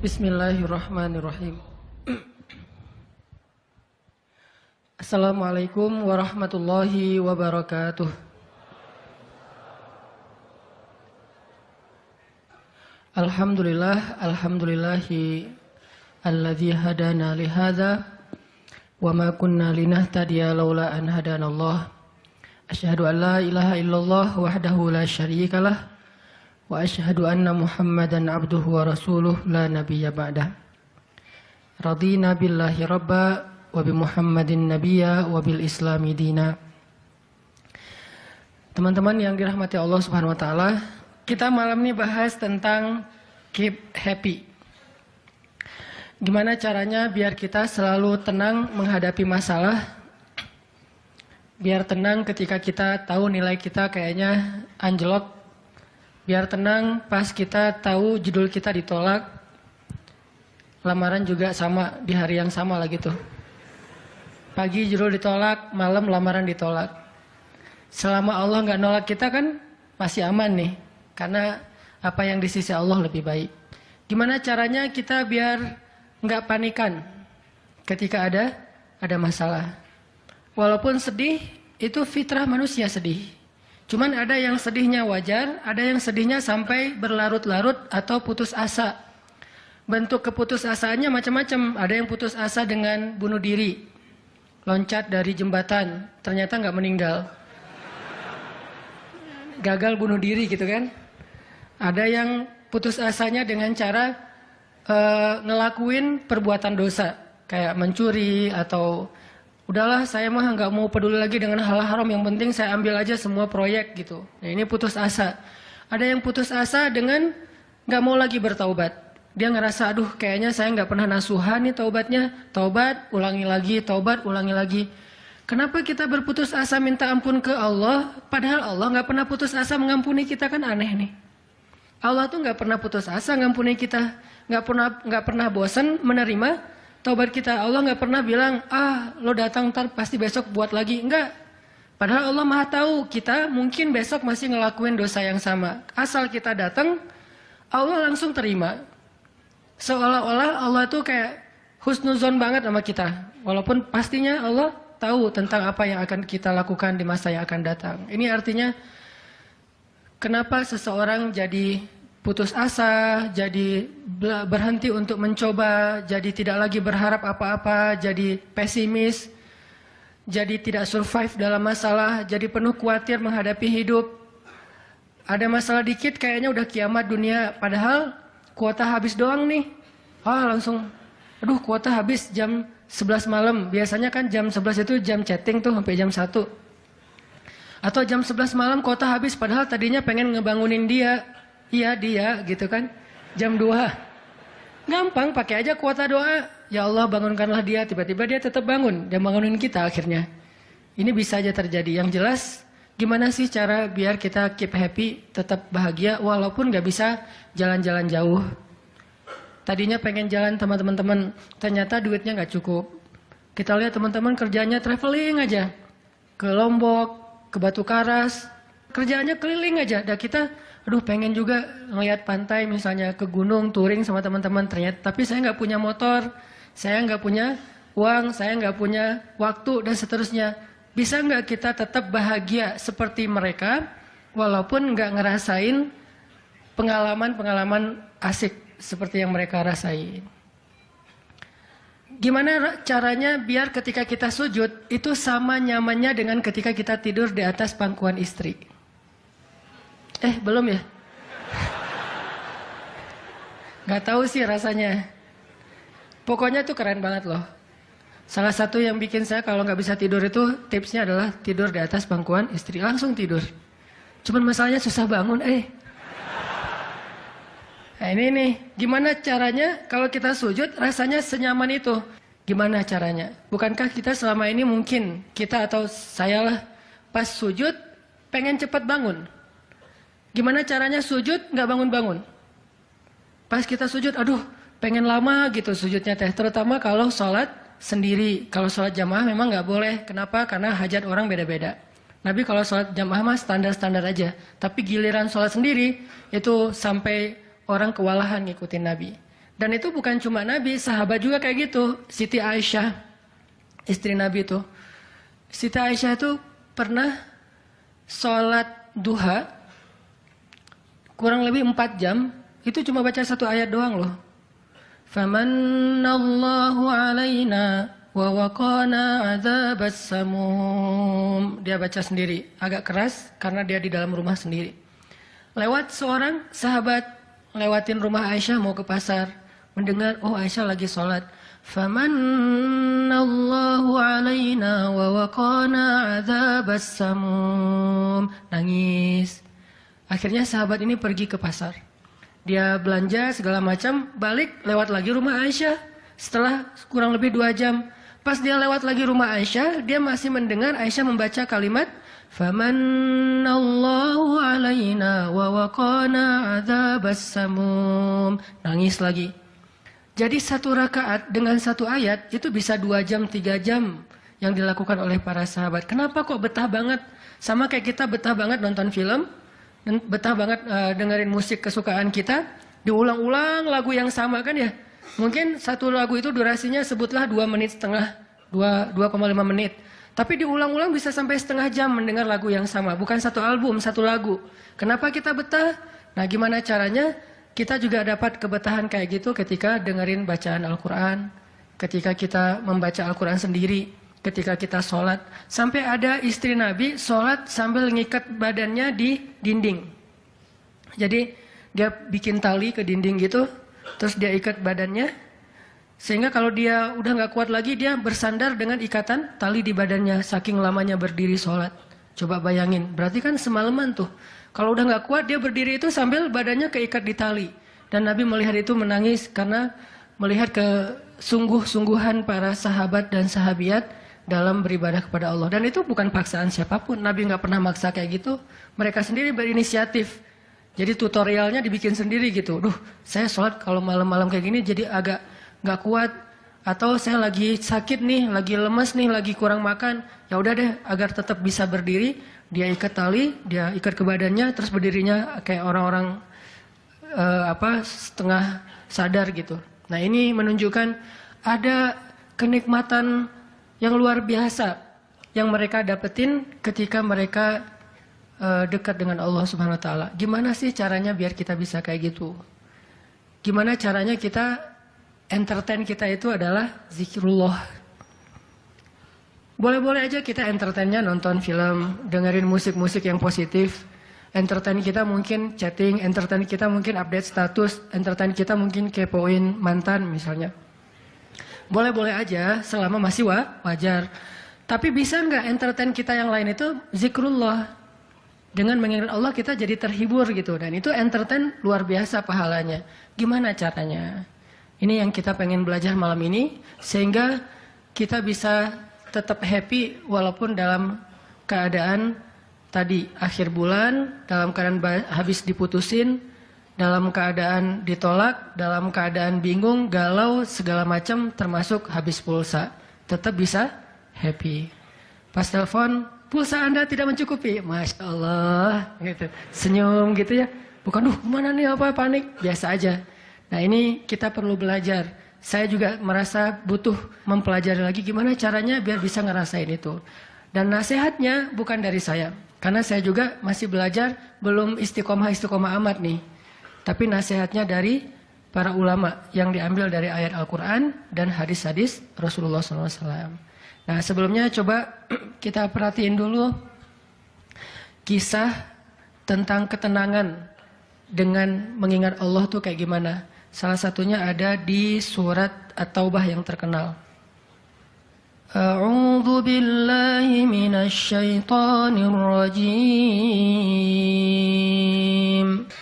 Bismillahirrahmanirrahim. Assalamualaikum warahmatullahi wabarakatuh. Alhamdulillahi alladzi hadana li hadza wa ma kunna linahtadiya laula an hadanallah. Asyhadu an la ilaha illallah wahdahu la syarikalah wa asyhadu anna Muhammadan abduhu wa rasuluh la nabiyya ba'dah. Radina billahi rabba wa bi Muhammadin nabiyya wa bil islami dina. Teman-teman yang dirahmati Allah Subhanahu wa taala, kita malam ini bahas tentang keep happy. Gimana caranya biar kita selalu tenang menghadapi masalah? Biar tenang ketika kita tahu nilai kita kayaknya anjlok. Biar tenang pas kita tahu judul kita ditolak. Lamaran juga sama, di hari yang sama lah gitu. Pagi judul ditolak, malam lamaran ditolak. Selama Allah nggak nolak kita kan masih aman nih. Karena apa yang di sisi Allah lebih baik. Gimana caranya kita biar nggak panikan ketika ada masalah. Walaupun sedih, itu fitrah manusia sedih. Cuman ada yang sedihnya wajar, ada yang sedihnya sampai berlarut-larut atau putus asa. Bentuk keputusasaannya macam-macam. Ada yang putus asa dengan bunuh diri. Loncat dari jembatan, ternyata nggak meninggal. Gagal bunuh diri gitu kan. Ada yang putus asanya dengan cara ngelakuin perbuatan dosa. Kayak mencuri atau udahlah saya mah nggak mau peduli lagi dengan hal haram, yang penting saya ambil aja semua proyek gitu. Nah ini putus asa. Ada yang putus asa dengan nggak mau lagi bertaubat. Dia ngerasa aduh kayaknya saya nggak pernah nasuhan nih taubatnya. Taubat, ulangi lagi, taubat, ulangi lagi. Kenapa kita berputus asa minta ampun ke Allah, padahal Allah nggak pernah putus asa mengampuni kita, kan aneh nih. Allah tuh nggak pernah putus asa mengampuni kita, nggak pernah bosan menerima taubat kita. Allah nggak pernah bilang, lo datang ntar pasti besok buat lagi. Enggak. Padahal Allah maha tahu kita mungkin besok masih ngelakuin dosa yang sama. Asal kita datang, Allah langsung terima. Seolah-olah Allah tuh kayak husnuzon banget sama kita. Walaupun pastinya Allah tahu tentang apa yang akan kita lakukan di masa yang akan datang. Ini artinya kenapa seseorang jadi putus asa, jadi berhenti untuk mencoba, jadi tidak lagi berharap apa-apa, jadi pesimis, jadi tidak survive dalam masalah, jadi penuh khawatir menghadapi hidup. Ada masalah dikit kayaknya udah kiamat dunia, padahal kuota habis doang nih. Langsung, aduh kuota habis jam 11 malam. Biasanya kan jam 11 itu jam chatting tuh sampai jam 1. Atau jam 11 malam kuota habis, padahal tadinya pengen ngebangunin dia. Iya dia gitu kan. Jam 2. Gampang, pakai aja kuota doa. Ya Allah bangunkanlah dia. Tiba-tiba dia tetap bangun. Dia bangunin kita akhirnya. Ini bisa aja terjadi. Yang jelas gimana sih cara biar kita keep happy, tetap bahagia walaupun gak bisa jalan-jalan jauh. Tadinya pengen jalan sama teman-teman, ternyata duitnya gak cukup. Kita lihat teman-teman kerjanya traveling aja. Ke Lombok, ke Batu Karas. Kerjaannya keliling aja. Dan kita aduh pengen juga ngeliat pantai misalnya, ke gunung, touring sama teman-teman. Ternyata, tapi saya nggak punya motor, saya nggak punya uang, saya nggak punya waktu, dan seterusnya. Bisa nggak kita tetap bahagia seperti mereka, walaupun nggak ngerasain pengalaman-pengalaman asik seperti yang mereka rasain? Gimana caranya biar ketika kita sujud, itu sama nyamannya dengan ketika kita tidur di atas pangkuan istri? Belum ya? Gak tahu sih rasanya. Pokoknya tuh keren banget loh. Salah satu yang bikin saya kalau nggak bisa tidur itu, tipsnya adalah tidur di atas pangkuan istri. Langsung tidur. Cuman masalahnya susah bangun. Nah ini nih, gimana caranya kalau kita sujud rasanya senyaman itu? Gimana caranya? Bukankah kita selama ini mungkin, kita atau saya lah, pas sujud pengen cepat bangun. Gimana caranya sujud nggak bangun-bangun? Pas kita sujud, aduh pengen lama gitu sujudnya teh. Terutama kalau sholat sendiri. Kalau sholat jamaah memang nggak boleh. Kenapa? Karena hajat orang beda-beda. Nabi kalau sholat jamaah mah standar-standar aja. Tapi giliran sholat sendiri, itu sampai orang kewalahan ngikutin Nabi. Dan itu bukan cuma Nabi, sahabat juga kayak gitu. Siti Aisyah, istri Nabi itu. Siti Aisyah itu pernah sholat duha, kurang lebih 4 jam, itu cuma baca 1 ayat doang loh. Famannallahu alaina wa waqana adzabas samum. Dia baca sendiri, agak keras karena dia di dalam rumah sendiri. Lewat seorang sahabat, lewatin rumah Aisyah mau ke pasar, mendengar, oh Aisyah lagi sholat. Famannallahu alaina wa waqana adzabas samum. Nangis. Akhirnya sahabat ini pergi ke pasar. Dia belanja segala macam, balik lewat lagi rumah Aisyah. Setelah kurang lebih 2 jam. Pas dia lewat lagi rumah Aisyah, dia masih mendengar Aisyah membaca kalimat Famannallahu alaina wa waqana adzabas samum. Nangis lagi. Jadi 1 rakaat dengan 1 ayat itu bisa 2 jam, 3 jam yang dilakukan oleh para sahabat. Kenapa kok betah banget? Sama kayak kita betah banget nonton film, betah banget dengerin musik kesukaan kita, diulang-ulang lagu yang sama kan ya? Mungkin 1 lagu itu durasinya sebutlah 2,5 menit, 2,5 menit. Tapi diulang-ulang bisa sampai setengah jam mendengar lagu yang sama. Bukan 1 album, 1 lagu. Kenapa kita betah? Nah gimana caranya? Kita juga dapat kebetahan kayak gitu ketika dengerin bacaan Al-Quran. Ketika kita membaca Al-Quran sendiri. Ketika kita sholat. Sampai ada istri Nabi sholat sambil ngikat badannya di dinding. Jadi dia bikin tali ke dinding gitu. Terus dia ikat badannya. Sehingga kalau dia udah gak kuat lagi, dia bersandar dengan ikatan tali di badannya. Saking lamanya berdiri sholat. Coba bayangin, berarti kan semalaman tuh. Kalau udah gak kuat, dia berdiri itu sambil badannya keikat di tali. Dan Nabi melihat itu menangis karena melihat kesungguh-sungguhan para sahabat dan sahabiat dalam beribadah kepada Allah. Dan itu bukan paksaan siapapun. Nabi gak pernah maksa kayak gitu. Mereka sendiri berinisiatif. Jadi tutorialnya dibikin sendiri gitu. Duh, saya sholat kalau malam-malam kayak gini jadi agak gak kuat. Atau saya lagi sakit nih, lagi lemes nih, lagi kurang makan. Ya udah deh, agar tetap bisa berdiri, dia ikat tali, dia ikat ke badannya, terus berdirinya kayak orang-orang setengah sadar gitu. Nah ini menunjukkan ada kenikmatan yang luar biasa yang mereka dapetin ketika mereka dekat dengan Allah Subhanahu Wa Taala. Gimana sih caranya biar kita bisa kayak gitu? Gimana caranya kita entertain kita itu adalah zikrullah. Boleh-boleh aja kita entertainnya nonton film, dengerin musik-musik yang positif. Entertain kita mungkin chatting, entertain kita mungkin update status, entertain kita mungkin kepoin mantan misalnya. Boleh-boleh aja selama masih wajar. Tapi bisa nggak entertain kita yang lain itu zikrullah. Dengan mengingat Allah kita jadi terhibur gitu. Dan itu entertain luar biasa pahalanya. Gimana caranya? Ini yang kita pengen belajar malam ini. Sehingga kita bisa tetap happy walaupun dalam keadaan tadi akhir bulan, dalam keadaan habis diputusin, dalam keadaan ditolak, dalam keadaan bingung, galau, segala macam termasuk habis pulsa. Tetap bisa happy. Pas telepon, pulsa Anda tidak mencukupi. Masya Allah. Gitu. Senyum gitu ya. Bukan, mana nih apa panik. Biasa aja. Nah ini kita perlu belajar. Saya juga merasa butuh mempelajari lagi gimana caranya biar bisa ngerasain itu. Dan nasihatnya bukan dari saya. Karena saya juga masih belajar, belum istiqomah amat nih. Tapi nasihatnya dari para ulama yang diambil dari ayat Al-Quran dan hadis-hadis Rasulullah SAW. Nah sebelumnya coba kita perhatiin dulu kisah tentang ketenangan dengan mengingat Allah tuh kayak gimana. Salah satunya ada di surat At-Taubah yang terkenal. A'udzu billahi minasy syaithanir rajim.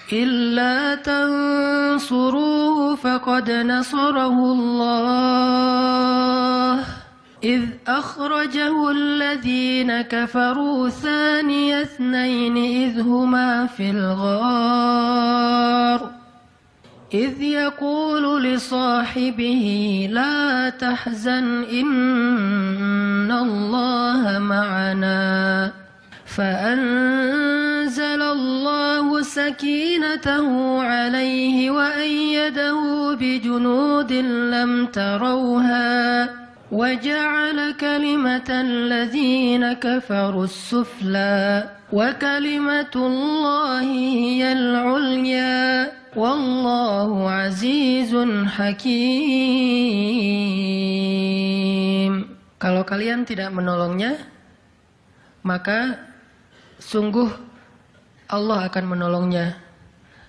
Illa tansuruhu faqad nasarahu Allah. إذ أخرجه الذين كفروا ثاني اثنين إذ هما في الغار إذ يقول لصاحبه لا تحزن إن الله معنا فأنزل الله سكينته عليه وأيده بجنود لم تروها وجعل كلمة الذين كفروا السفلى وكلمة الله هي العليا والله عزيز حكيم. Kalau kalian tidak menolongnya, maka sungguh Allah akan menolongnya.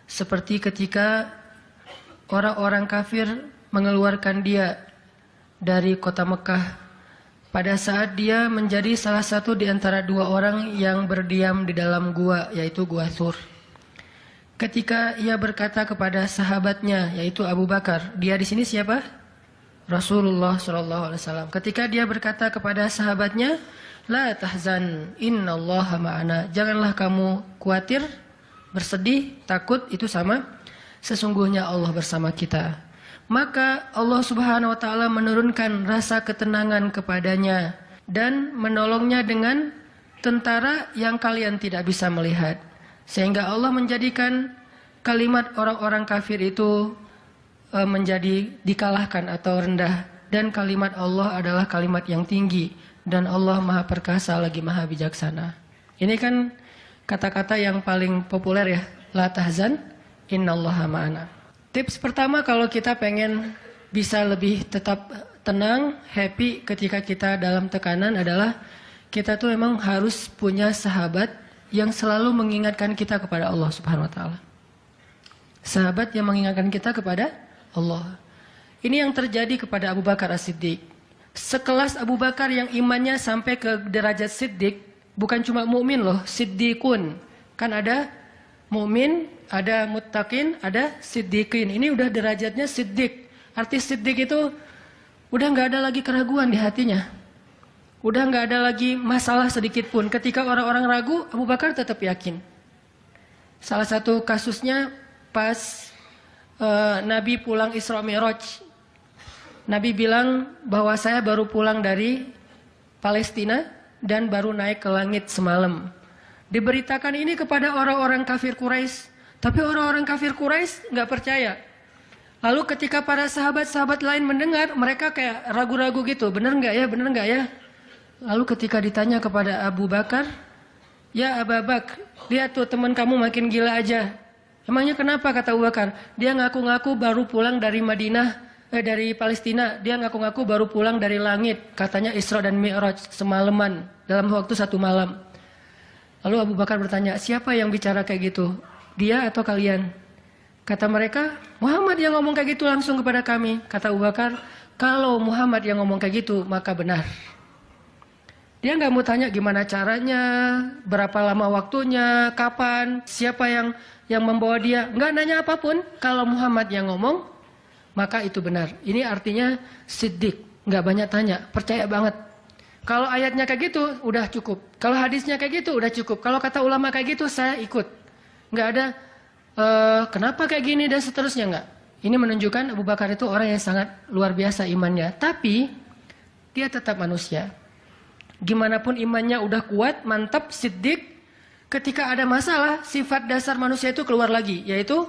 Seperti ketika orang-orang kafir mengeluarkan dia dari kota Mekah pada saat dia menjadi salah satu di antara dua orang yang berdiam di dalam gua, yaitu gua Thur. Ketika ia berkata kepada sahabatnya, yaitu Abu Bakar, dia di sini siapa? Rasulullah SAW. Ketika dia berkata kepada sahabatnya, La tahzan, innallaha ma'ana. Janganlah kamu khawatir, bersedih, takut, itu sama. Sesungguhnya Allah bersama kita. Maka Allah Subhanahu wa taala menurunkan rasa ketenangan kepadanya dan menolongnya dengan tentara yang kalian tidak bisa melihat. Sehingga Allah menjadikan kalimat orang-orang kafir itu menjadi dikalahkan atau rendah, dan kalimat Allah adalah kalimat yang tinggi, dan Allah Maha Perkasa lagi Maha Bijaksana. Ini kan kata-kata yang paling populer ya, la tahzan innallaha ma'ana. Tips pertama kalau kita pengen bisa lebih tetap tenang, happy ketika kita dalam tekanan adalah kita tuh memang harus punya sahabat yang selalu mengingatkan kita kepada Allah Subhanahu wa taala. Sahabat yang mengingatkan kita kepada Allah. Ini yang terjadi kepada Abu Bakar As-Siddiq. Sekelas Abu Bakar yang imannya sampai ke derajat Siddiq, bukan cuma mukmin loh, Siddiqun. Kan ada mukmin, ada muttaqin, ada siddiqin. Ini udah derajatnya Siddiq. Arti Siddiq itu udah nggak ada lagi keraguan di hatinya. Udah nggak ada lagi masalah sedikit pun. Ketika orang-orang ragu, Abu Bakar tetap yakin. Salah satu kasusnya pas Nabi pulang Isra Mi'raj. Nabi bilang bahwa saya baru pulang dari Palestina dan baru naik ke langit semalam. Diberitakan ini kepada orang-orang kafir Quraisy, tapi orang-orang kafir Quraisy nggak percaya. Lalu ketika para sahabat-sahabat lain mendengar, mereka kayak ragu-ragu gitu, bener nggak ya, bener nggak ya? Lalu ketika ditanya kepada Abu Bakar, ya Abu Bakar, lihat tuh teman kamu makin gila aja. Emangnya kenapa, kata Abu Bakar? Dia ngaku-ngaku baru pulang dari dari Palestina. Dia ngaku-ngaku baru pulang dari langit. Katanya Isra dan Mi'raj semalaman, dalam waktu 1 malam. Lalu Abu Bakar bertanya, siapa yang bicara kayak gitu? Dia atau kalian? Kata mereka, Muhammad yang ngomong kayak gitu langsung kepada kami. Kata Abu Bakar, kalau Muhammad yang ngomong kayak gitu, maka benar. Dia nggak mau tanya gimana caranya, berapa lama waktunya, kapan, siapa yang membawa dia. Nggak nanya apapun. Kalau Muhammad yang ngomong, maka itu benar. Ini artinya siddiq, nggak banyak tanya, percaya banget. Kalau ayatnya kayak gitu, udah cukup. Kalau hadisnya kayak gitu, udah cukup. Kalau kata ulama kayak gitu, saya ikut. Nggak ada kenapa kayak gini dan seterusnya, nggak. Ini menunjukkan Abu Bakar itu orang yang sangat luar biasa imannya. Tapi dia tetap manusia. Gimana pun imannya udah kuat, mantap, siddiq, ketika ada masalah, sifat dasar manusia itu keluar lagi, yaitu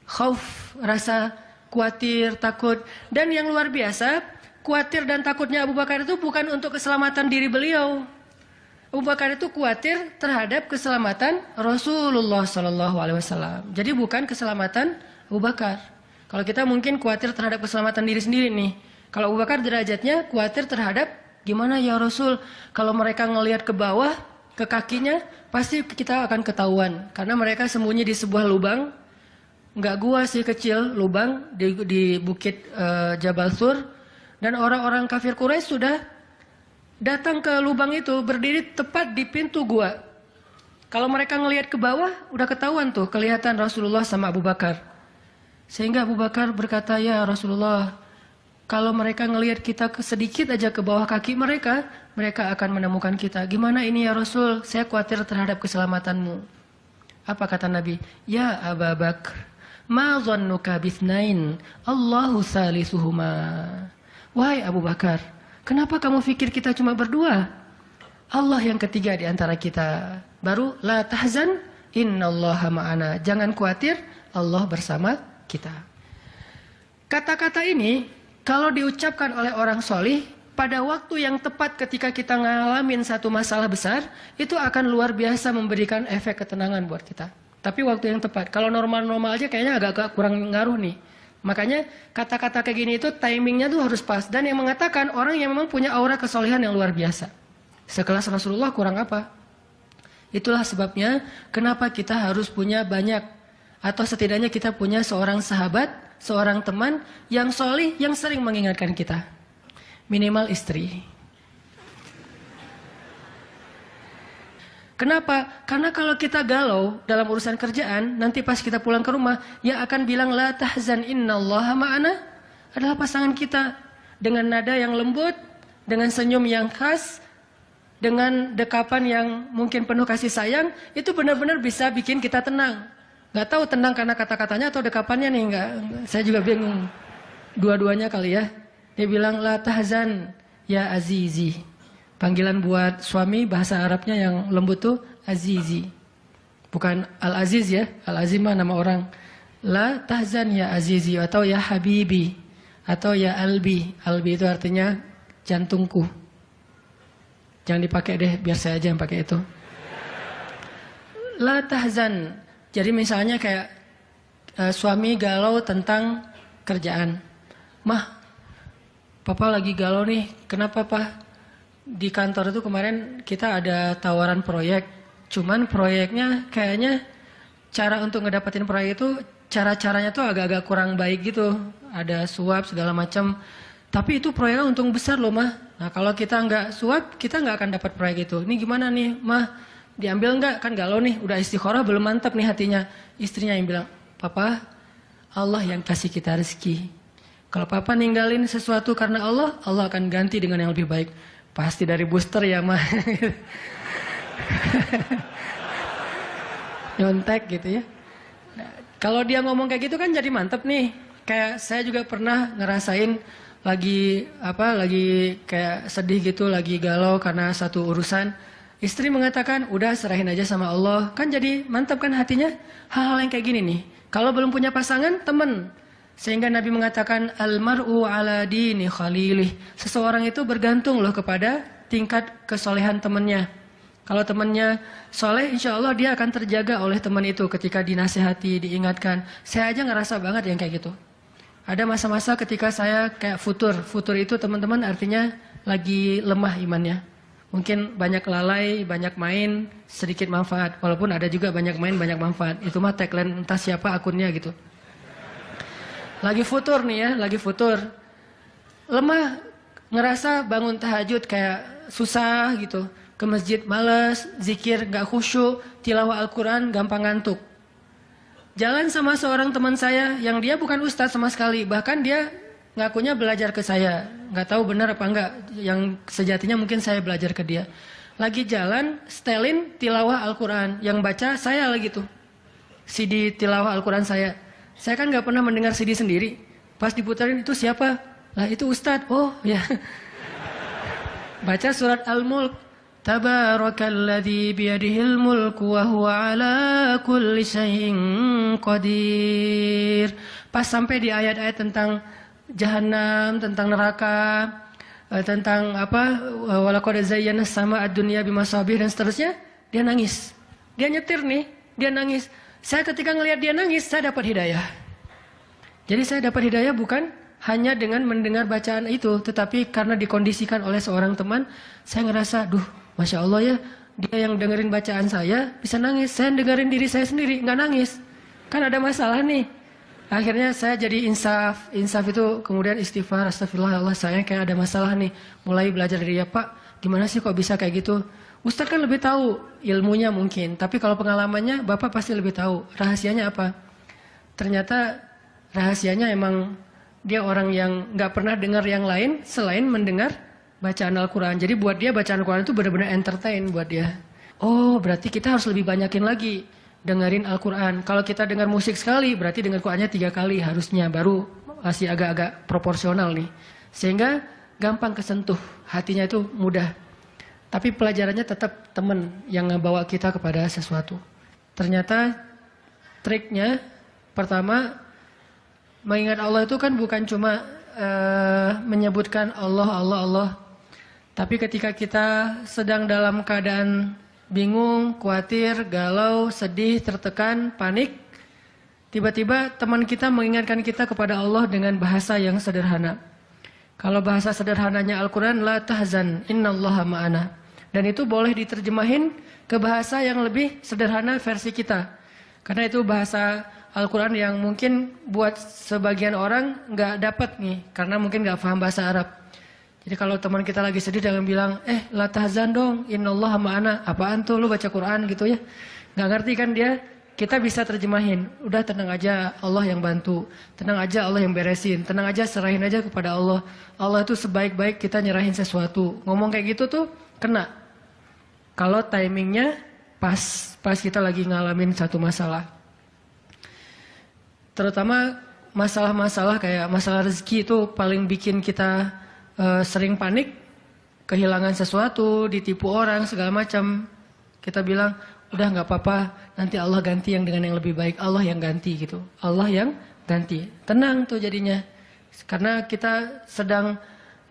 khauf, rasa khawatir, takut. Dan yang luar biasa, khawatir dan takutnya Abu Bakar itu bukan untuk keselamatan diri beliau. Abu Bakar itu khawatir terhadap keselamatan Rasulullah SAW. Jadi bukan keselamatan Abu Bakar. Kalau kita mungkin khawatir terhadap keselamatan diri sendiri nih. Kalau Abu Bakar derajatnya khawatir terhadap, gimana ya Rasul, kalau mereka ngelihat ke bawah, ke kakinya, pasti kita akan ketahuan. Karena mereka sembunyi di sebuah lubang, nggak gua sih, kecil, lubang di bukit Jabal Thur. Dan orang-orang kafir Quraisy sudah datang ke lubang itu, berdiri tepat di pintu gua. Kalau mereka ngelihat ke bawah, udah ketahuan tuh, kelihatan Rasulullah sama Abu Bakar. Sehingga Abu Bakar berkata, ya Rasulullah, kalau mereka ngelihat kita sedikit aja ke bawah kaki mereka, mereka akan menemukan kita. Gimana ini ya Rasul? Saya khawatir terhadap keselamatanmu. Apa kata Nabi? Ya Abu Bakar, ma dhannuka bithnain, Allahu salisuhuma. Wahai Abu Bakar, kenapa kamu pikir kita cuma berdua? Allah yang ketiga di antara kita. Baru la tahzan, innallaha ma'ana. Jangan khawatir, Allah bersama kita. Kata-kata ini kalau diucapkan oleh orang solih pada waktu yang tepat ketika kita ngalamin satu masalah besar, itu akan luar biasa memberikan efek ketenangan buat kita. Tapi waktu yang tepat. Kalau normal-normal aja kayaknya agak-agak kurang ngaruh nih. Makanya kata-kata kayak gini itu timingnya tuh harus pas. Dan yang mengatakan orang yang memang punya aura kesolehan yang luar biasa. Sekelas Rasulullah kurang apa? Itulah sebabnya kenapa kita harus punya banyak. Atau setidaknya kita punya seorang sahabat, seorang teman yang solih, yang sering mengingatkan kita. Minimal istri. Kenapa? Karena kalau kita galau dalam urusan kerjaan, nanti pas kita pulang ke rumah, yang akan bilang la tahzan innallaha ma'ana adalah pasangan kita. Dengan nada yang lembut, dengan senyum yang khas, dengan dekapan yang mungkin penuh kasih sayang, itu benar-benar bisa bikin kita tenang. Gak tahu tenang karena kata-katanya atau dekapannya nih, enggak. Saya juga bingung. Dua-duanya kali ya. Dia bilang, la tahzan ya azizi. Panggilan buat suami bahasa Arabnya yang lembut tuh azizi. Bukan al-aziz ya. Al-aziz mah nama orang. La tahzan ya azizi atau ya habibi. Atau ya albi. Albi itu artinya jantungku. Jangan dipakai deh, biar saya aja yang pakai itu. La tahzan. Jadi misalnya kayak suami galau tentang kerjaan. Mah, Papa lagi galau nih, kenapa Pak? Di kantor itu kemarin kita ada tawaran proyek, cuman proyeknya kayaknya cara untuk ngedapetin proyek itu, cara-caranya tuh agak-agak kurang baik gitu. Ada suap segala macam, tapi itu proyeknya untung besar loh Mah. Nah kalau kita nggak suap, kita nggak akan dapat proyek itu. Ini gimana nih Mah, diambil nggak? Kan galau nih, udah istikharah belum mantap nih hatinya. Istrinya yang bilang, Papa, Allah yang kasih kita rezeki. Kalau Papa ninggalin sesuatu karena Allah, Allah akan ganti dengan yang lebih baik. Pasti dari booster ya, Mah. Nyontek gitu ya. Nah, kalau dia ngomong kayak gitu kan jadi mantep nih. Kayak saya juga pernah ngerasain lagi kayak sedih gitu, lagi galau karena satu urusan. Istri mengatakan, udah serahin aja sama Allah. Kan jadi mantep kan hatinya. Hal-hal yang kayak gini nih. Kalau belum punya pasangan, temen. Sehingga Nabi mengatakan almar'u ala dini khalilih. Seseorang itu bergantung loh kepada tingkat kesolehan temannya. Kalau temannya soleh, insya Allah dia akan terjaga oleh teman itu ketika dinasihati, diingatkan. Saya aja ngerasa banget yang kayak gitu. Ada masa-masa ketika saya kayak futur. Futur itu teman-teman artinya lagi lemah imannya. Mungkin banyak lalai, banyak main, sedikit manfaat. Walaupun ada juga banyak main, banyak manfaat. Itu mah tagline entah siapa akunnya gitu. Lagi futur nih ya, lagi futur. Lemah, ngerasa bangun tahajud kayak susah gitu. Ke masjid males, zikir gak khusyuk, tilawah Al-Quran gampang ngantuk. Jalan sama seorang teman saya yang dia bukan ustadz sama sekali. Bahkan dia ngakunya belajar ke saya. Gak tahu benar apa enggak. Yang sejatinya mungkin saya belajar ke dia. Lagi jalan, setelin tilawah Al-Quran. Yang baca saya lagi tuh. CD tilawah Al-Quran saya. Saya kan gak pernah mendengar CD sendiri. Pas diputarin itu siapa? Lah itu Ustadz. Oh ya. Baca surat Al-Mulk. Tabarakalladzi biyadihil mulku wa huwa ala kulli syai'in qadir. Pas sampai di ayat-ayat tentang jahanam, tentang neraka, tentang apa? Walaqad zayyana sama'ad dunya bimasabih dan seterusnya, dia nangis. Dia nyetir nih, dia nangis. Saya ketika ngelihat dia nangis, saya dapat hidayah. Jadi saya dapat hidayah bukan hanya dengan mendengar bacaan itu, tetapi karena dikondisikan oleh seorang teman, saya ngerasa, duh, Masya Allah ya, dia yang dengerin bacaan saya bisa nangis. Saya dengerin diri saya sendiri, nggak nangis. Kan ada masalah nih. Akhirnya saya jadi insaf. Insaf itu kemudian istighfar, astagfirullah, Allah saya kayak ada masalah nih. Mulai belajar dari dia, Pak, gimana sih kok bisa kayak gitu? Ustadz kan lebih tahu ilmunya mungkin, tapi kalau pengalamannya Bapak pasti lebih tahu. Rahasianya apa? Ternyata rahasianya emang dia orang yang nggak pernah dengar yang lain selain mendengar bacaan Al-Quran. Jadi buat dia bacaan Al-Quran itu benar-benar entertain buat dia. Oh berarti kita harus lebih banyakin lagi dengerin Al-Quran. Kalau kita dengar musik sekali, berarti dengar Qurannya 3 kali harusnya. Baru masih agak-agak proporsional nih. Sehingga gampang kesentuh, hatinya itu mudah. Tapi pelajarannya tetap teman yang ngebawa kita kepada sesuatu. Ternyata triknya pertama, mengingat Allah itu kan bukan cuma menyebutkan Allah, Allah, Allah. Tapi ketika kita sedang dalam keadaan bingung, khawatir, galau, sedih, tertekan, panik, tiba-tiba teman kita mengingatkan kita kepada Allah dengan bahasa yang sederhana. Kalau bahasa sederhananya Al-Quran, la tahzan, innallaha ma'ana. Dan itu boleh diterjemahin ke bahasa yang lebih sederhana versi kita. Karena itu bahasa Al-Quran yang mungkin buat sebagian orang nggak dapat nih, karena mungkin nggak paham bahasa Arab. Jadi kalau teman kita lagi sedih jangan bilang, la tahzan dong, innallaha ma'ana. Apaan tuh lu baca Quran gitu ya? Nggak ngerti kan dia? Kita bisa terjemahin, udah tenang aja, Allah yang bantu. Tenang aja, Allah yang beresin. Tenang aja, serahin aja kepada Allah. Allah itu sebaik-baik kita nyerahin sesuatu. Ngomong kayak gitu tuh kena. Kalau timingnya pas kita lagi ngalamin satu masalah. Terutama masalah-masalah kayak masalah rezeki itu paling bikin kita sering panik. Kehilangan sesuatu, ditipu orang, segala macam. Kita bilang, udah nggak apa-apa, nanti Allah ganti yang dengan yang lebih baik. Allah yang ganti gitu. Allah yang ganti. Tenang tuh jadinya. Karena kita sedang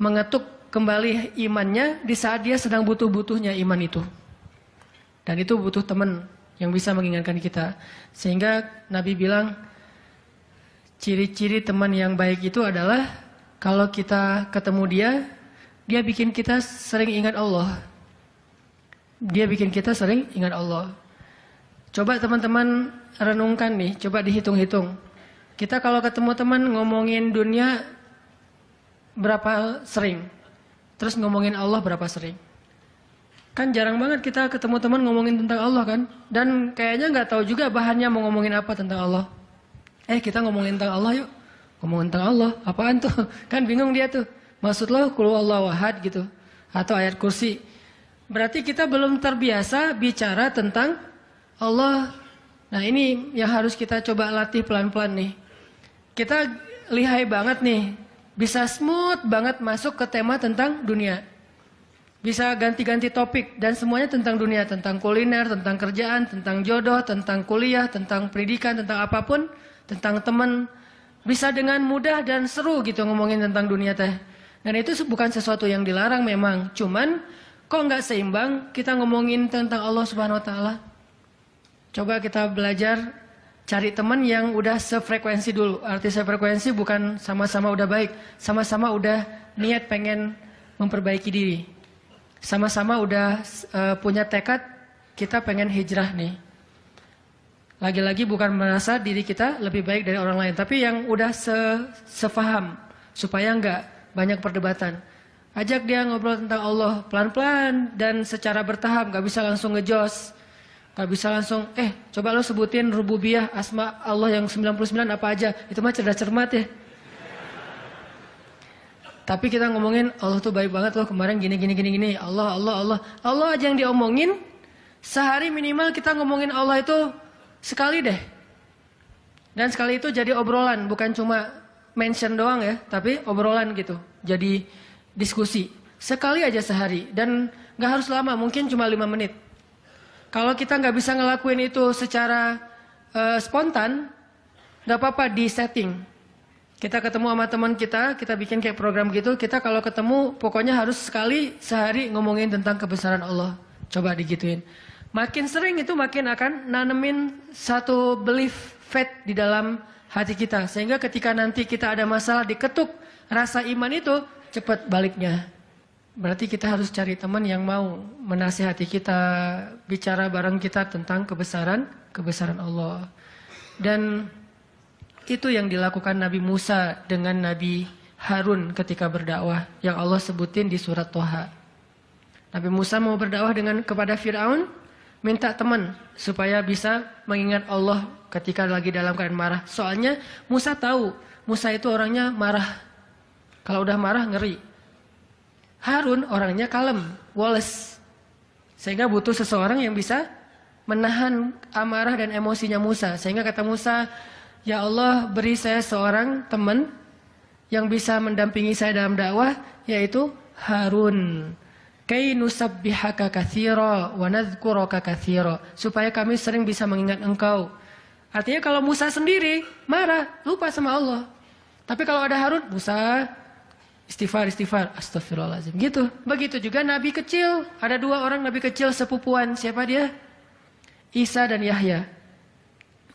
mengetuk kembali imannya di saat dia sedang butuh-butuhnya iman itu. Dan itu butuh teman yang bisa mengingatkan kita. Sehingga Nabi bilang, ciri-ciri teman yang baik itu adalah kalau kita ketemu dia bikin kita sering ingat Allah. Dia bikin kita sering ingat Allah. Coba teman-teman renungkan nih, coba dihitung-hitung. Kita kalau ketemu teman ngomongin dunia berapa sering? Terus ngomongin Allah berapa sering? Kan jarang banget kita ketemu teman ngomongin tentang Allah kan? Dan kayaknya nggak tahu juga bahannya mau ngomongin apa tentang Allah. Kita ngomongin tentang Allah yuk. Ngomongin tentang Allah, apaan tuh? Kan bingung dia tuh. Maksud lo qul huwallahu ahad gitu. Atau ayat kursi. Berarti kita belum terbiasa bicara tentang Allah. Nah ini yang harus kita coba latih pelan-pelan nih. Kita lihai banget nih. Bisa smooth banget masuk ke tema tentang dunia. Bisa ganti-ganti topik. Dan semuanya tentang dunia. Tentang kuliner, tentang kerjaan, tentang jodoh, tentang kuliah, tentang pendidikan, tentang apapun. Tentang teman. Bisa dengan mudah dan seru gitu ngomongin tentang dunia teh. Dan itu bukan sesuatu yang dilarang memang. Cuman kok nggak seimbang kita ngomongin tentang Allah Subhanahu Wa Taala? Coba kita belajar cari teman yang udah sefrekuensi dulu. Arti sefrekuensi bukan sama-sama udah baik, sama-sama udah niat pengen memperbaiki diri, sama-sama udah punya tekad kita pengen hijrah nih. Lagi-lagi bukan merasa diri kita lebih baik dari orang lain, tapi yang udah sefaham supaya nggak banyak perdebatan. Ajak dia ngobrol tentang Allah pelan-pelan dan secara bertahap, gak bisa langsung ngejos. Gak bisa langsung, coba lo sebutin rububiyah, asma Allah yang 99 apa aja. Itu mah cerdas cermat ya. Tapi kita ngomongin Allah tuh baik banget loh, kemarin gini. Allah aja yang diomongin. Sehari minimal kita ngomongin Allah itu sekali deh. Dan sekali itu jadi obrolan, bukan cuma mention doang ya, tapi obrolan gitu. Jadi diskusi, sekali aja sehari, dan gak harus lama, mungkin cuma 5 menit. Kalau kita gak bisa ngelakuin itu secara spontan, gak apa-apa di setting. Kita ketemu sama teman kita bikin kayak program gitu, kita kalau ketemu pokoknya harus sekali sehari ngomongin tentang kebesaran Allah. Coba digituin. Makin sering itu makin akan nanemin satu belief faith di dalam hati kita. Sehingga ketika nanti kita ada masalah diketuk rasa iman itu, cepat baliknya. Berarti kita harus cari teman yang mau menasihati kita, bicara bareng kita tentang kebesaran Allah. Dan itu yang dilakukan Nabi Musa dengan Nabi Harun ketika berdakwah, yang Allah sebutin di surat Thaha. Nabi Musa mau berdakwah kepada Fir'aun, minta teman supaya bisa mengingat Allah ketika lagi dalam keadaan marah. Soalnya Musa tahu, Musa itu orangnya marah. Kalau udah marah ngeri. Harun orangnya kalem, woles. Sehingga butuh seseorang yang bisa menahan amarah dan emosinya Musa. Sehingga kata Musa, ya Allah beri saya seorang teman yang bisa mendampingi saya dalam dakwah, yaitu Harun. Kay nusabbihaka katsira wa nadhkuraka katsira, supaya kami sering bisa mengingat Engkau. Artinya kalau Musa sendiri marah, lupa sama Allah. Tapi kalau ada Harun, Musa istighfar, astagfirullahaladzim. Gitu. Begitu juga Nabi kecil. Ada 2 orang Nabi kecil sepupuan. Siapa dia? Isa dan Yahya.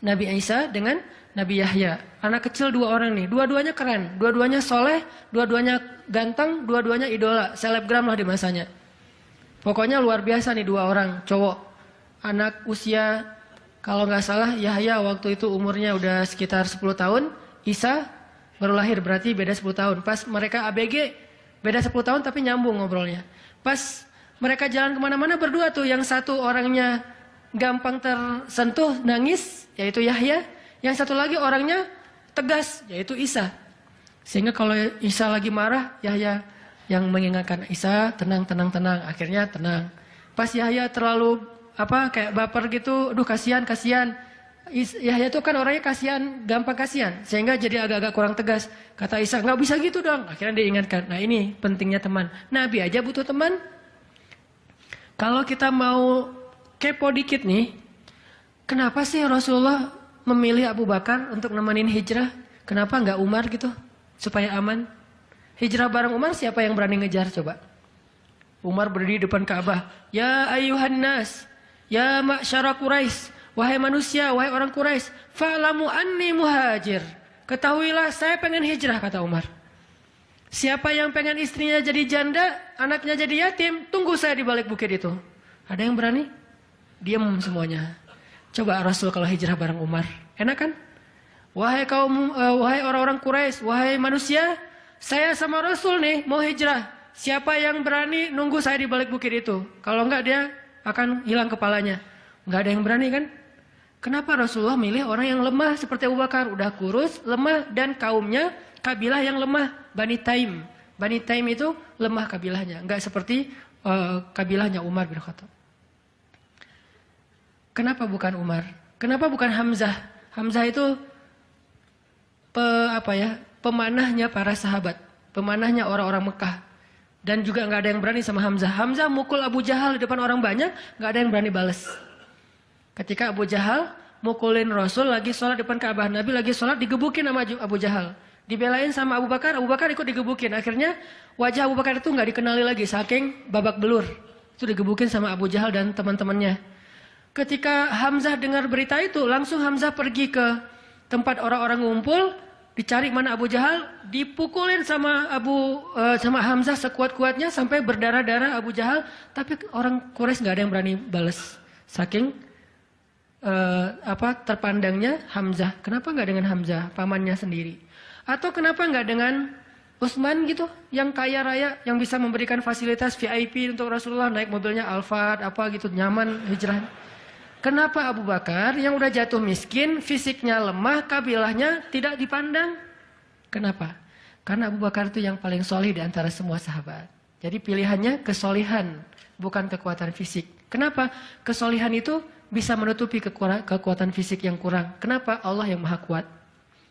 Nabi Isa dengan Nabi Yahya. Anak kecil 2 orang nih. Dua-duanya keren. Dua-duanya soleh. Dua-duanya ganteng. Dua-duanya idola. Selebgram lah di masanya. Pokoknya luar biasa nih 2 orang. Cowok. Anak usia, kalau nggak salah Yahya waktu itu umurnya udah sekitar 10 tahun. Isa baru lahir, berarti beda 10 tahun. Pas mereka ABG, beda 10 tahun tapi nyambung ngobrolnya. Pas mereka jalan kemana-mana berdua tuh, yang satu orangnya gampang tersentuh, nangis, yaitu Yahya. Yang satu lagi orangnya tegas, yaitu Isa. Sehingga kalau Isa lagi marah, Yahya yang mengingatkan Isa, tenang. Akhirnya tenang. Pas Yahya terlalu kayak baper gitu, aduh kasihan. Yahya itu kan orangnya kasihan, gampang kasihan, sehingga jadi agak-agak kurang tegas. Kata Isa, nggak bisa gitu dong. Akhirnya diingatkan. Nah ini pentingnya teman. Nabi aja butuh teman. Kalau kita mau kepo dikit nih, kenapa sih Rasulullah memilih Abu Bakar untuk nemenin hijrah? Kenapa nggak Umar gitu, supaya aman? Hijrah bareng Umar, siapa yang berani ngejar coba? Umar berdiri depan Ka'bah. Ya ayuhan nas, ya ma'syara Quraisy, wahai manusia, wahai orang Quraisy, fa'lamu anni muhajir. Ketahuilah saya pengen hijrah, kata Umar. Siapa yang pengen istrinya jadi janda, anaknya jadi yatim, tunggu saya di balik bukit itu. Ada yang berani? Diam semuanya. Coba Rasul kalau hijrah bareng Umar, enak kan? Wahai orang-orang Quraisy, wahai manusia, saya sama Rasul nih mau hijrah. Siapa yang berani nunggu saya di balik bukit itu? Kalau enggak dia akan hilang kepalanya. Enggak ada yang berani kan? Kenapa Rasulullah milih orang yang lemah seperti Abu Bakar? Udah kurus, lemah, dan kaumnya kabilah yang lemah, Bani Taim. Bani Taim itu lemah kabilahnya, enggak seperti kabilahnya Umar bin Khattab. Kenapa bukan Umar? Kenapa bukan Hamzah? Hamzah itu pemanahnya para sahabat, pemanahnya orang-orang Mekah. Dan juga nggak ada yang berani sama Hamzah. Hamzah mukul Abu Jahal di depan orang banyak, nggak ada yang berani balas. Ketika Abu Jahal mukulin Rasul lagi sholat depan Ka'bah, Nabi lagi sholat digebukin sama Abu Jahal. Dibelain sama Abu Bakar ikut digebukin. Akhirnya wajah Abu Bakar itu nggak dikenali lagi, saking babak belur. Itu digebukin sama Abu Jahal dan teman-temannya. Ketika Hamzah dengar berita itu, langsung Hamzah pergi ke tempat orang-orang ngumpul, dicari mana Abu Jahal, dipukulin sama Hamzah sekuat-kuatnya sampai berdarah-darah Abu Jahal, tapi orang Quraisy nggak ada yang berani balas. Saking terpandangnya Hamzah. Kenapa nggak dengan Hamzah, pamannya sendiri? Atau kenapa nggak dengan Utsman gitu, yang kaya raya, yang bisa memberikan fasilitas VIP untuk Rasulullah, naik mobilnya Alphard, gitu, nyaman hijrah. Kenapa Abu Bakar yang udah jatuh miskin, fisiknya lemah, kabilahnya tidak dipandang? Kenapa? Karena Abu Bakar itu yang paling solih di antara semua sahabat. Jadi pilihannya kesolihan, bukan kekuatan fisik. Kenapa? Kesolihan itu bisa menutupi kekuatan fisik yang kurang. Kenapa? Allah yang maha kuat.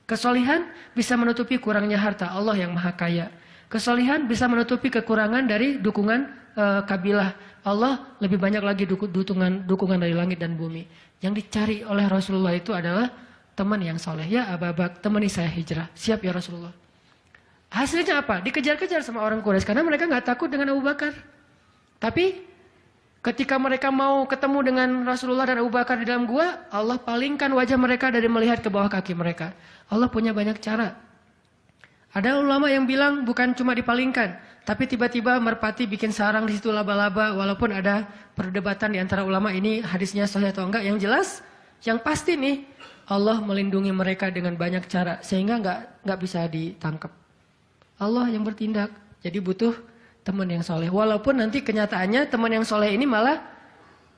Kesolihan bisa menutupi kurangnya harta, Allah yang maha kaya. Kesolihan bisa menutupi kekurangan dari dukungan kabilah. Allah lebih banyak lagi dukungan dari langit dan bumi. Yang dicari oleh Rasulullah itu adalah teman yang soleh. Ya Abu Bakar, temani saya hijrah. Siap ya Rasulullah. Hasilnya apa? Dikejar-kejar sama orang Quraisy karena mereka nggak takut dengan Abu Bakar. Tapi ketika mereka mau ketemu dengan Rasulullah dan Abu Bakar di dalam gua, Allah palingkan wajah mereka dari melihat ke bawah kaki mereka. Allah punya banyak cara. Ada ulama yang bilang bukan cuma dipalingkan, tapi tiba-tiba merpati bikin sarang di situ laba-laba. Walaupun ada perdebatan di antara ulama ini hadisnya sahih atau enggak. Yang jelas, yang pasti nih Allah melindungi mereka dengan banyak cara sehingga nggak bisa ditangkap. Allah yang bertindak. Jadi butuh teman yang soleh. Walaupun nanti kenyataannya teman yang soleh ini malah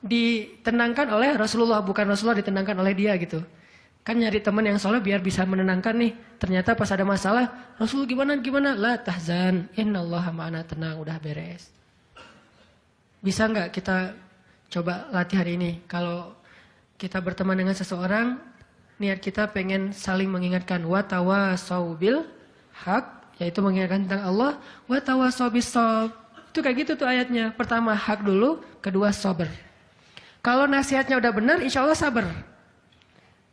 ditenangkan oleh Rasulullah, bukan Rasulullah ditenangkan oleh dia gitu. Kan nyari teman yang soleh biar bisa menenangkan nih. Ternyata pas ada masalah, Rasul gimana? La tahzan, innallaha ma'ana, tenang, udah beres. Bisa nggak kita coba latihan ini? Kalau kita berteman dengan seseorang, niat kita pengen saling mengingatkan. Wa tawasau bil haq, yaitu mengingatkan tentang Allah. Wa tawasau bis shawab, Itu kayak gitu tuh ayatnya. Pertama hak dulu, kedua sabar. Kalau nasihatnya udah benar, insya Allah sabar.